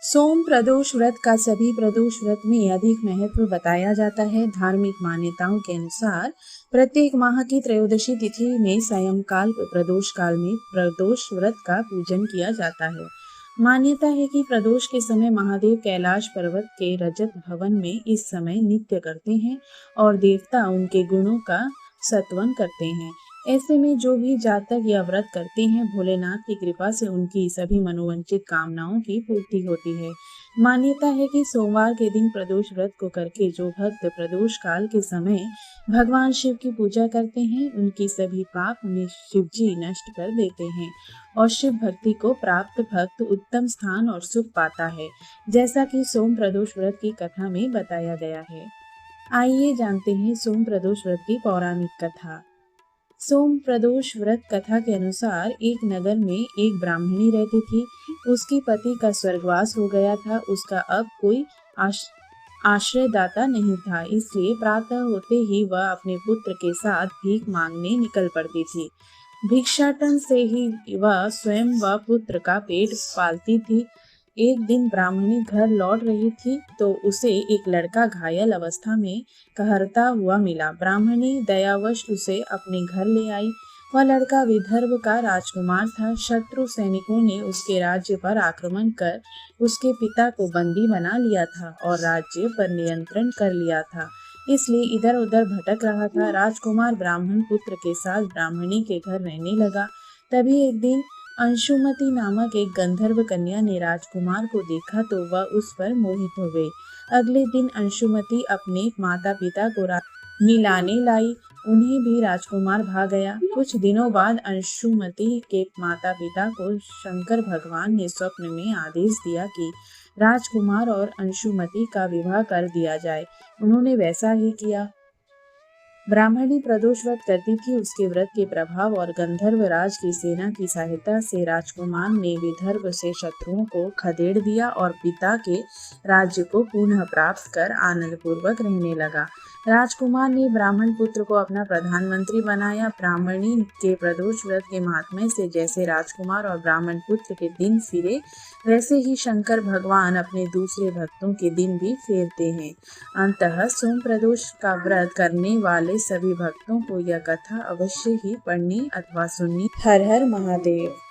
सोम प्रदोष व्रत का सभी प्रदोष व्रत में अधिक महत्व बताया जाता है। धार्मिक मान्यताओं के अनुसार प्रत्येक माह की त्रयोदशी तिथि में सायंकाल प्रदोष काल में प्रदोष व्रत का पूजन किया जाता है। मान्यता है कि प्रदोष के समय महादेव कैलाश पर्वत के रजत भवन में इस समय नृत्य करते हैं और देवता उनके गुणों का स्तवन करते हैं। ऐसे में जो भी जातक या व्रत करते हैं, भोलेनाथ की कृपा से उनकी सभी मनोवांछित कामनाओं की पूर्ति होती है। मान्यता है कि सोमवार के दिन प्रदोष व्रत को करके जो भक्त प्रदोष काल के समय भगवान शिव की पूजा करते हैं, उनकी सभी पाप उन्हें शिव जी नष्ट कर देते हैं और शिव भक्ति को प्राप्त भक्त उत्तम स्थान और सुख पाता है, जैसा कि सोम प्रदोष व्रत की कथा में बताया गया है। आइए जानते हैं सोम प्रदोष व्रत की पौराणिक कथा। सोम प्रदोष व्रत कथा के अनुसार एक नगर में एक ब्राह्मणी रहती थी। उसके पति का स्वर्गवास हो गया था। उसका अब कोई आश्रयदाता नहीं था, इसलिए प्रातः होते ही वह अपने पुत्र के साथ भीख मांगने निकल पड़ती थी। भिक्षाटन से ही वह स्वयं व पुत्र का पेट पालती थी। एक दिन ब्राह्मणी घर लौट रही थी तो उसे एक लड़का घायल अवस्था में कहरता हुआ मिला। ब्राह्मणी दयावश उसे अपने घर ले आई। वह लड़का विदर्भ का राजकुमार था। शत्रु सैनिकों ने उसके राज्य पर आक्रमण कर उसके पिता को बंदी बना लिया था और राज्य पर नियंत्रण कर लिया था, इसलिए इधर उधर भटक रहा था। राजकुमार ब्राह्मण पुत्र के साथ ब्राह्मणी के घर रहने लगा। तभी एक दिन अंशुमति नामक एक गंधर्व कन्या ने राजकुमार को देखा तो वह उस पर मोहित हो गई। अगले दिन अंशुमति अपने माता पिता को मिलाने लाई। उन्हें भी राजकुमार भा गया। कुछ दिनों बाद अंशुमति के माता पिता को शंकर भगवान ने स्वप्न में आदेश दिया कि राजकुमार और अंशुमति का विवाह कर दिया जाए। उन्होंने वैसा ही किया। ब्राह्मणी प्रदोष व्रत करती थी। उसके व्रत के प्रभाव और गंधर्व राज की सेना की सहायता से राजकुमार ने विदर्भ से शत्रुओं को खदेड़ दिया और पिता के राज्य को पुनः प्राप्त कर आनंद पूर्वक रहने लगा। राजकुमार ने ब्राह्मण पुत्र को अपना प्रधानमंत्री बनाया। ब्राह्मणी के प्रदोष व्रत के महात्म्य से जैसे राजकुमार और ब्राह्मण पुत्र के दिन फिरे, वैसे ही शंकर भगवान अपने दूसरे भक्तों के दिन भी फेरते हैं। अंततः सोम प्रदोष का व्रत करने वाले सभी भक्तों को यह कथा अवश्य ही पढ़नी अथवा सुननी। हर हर महादेव।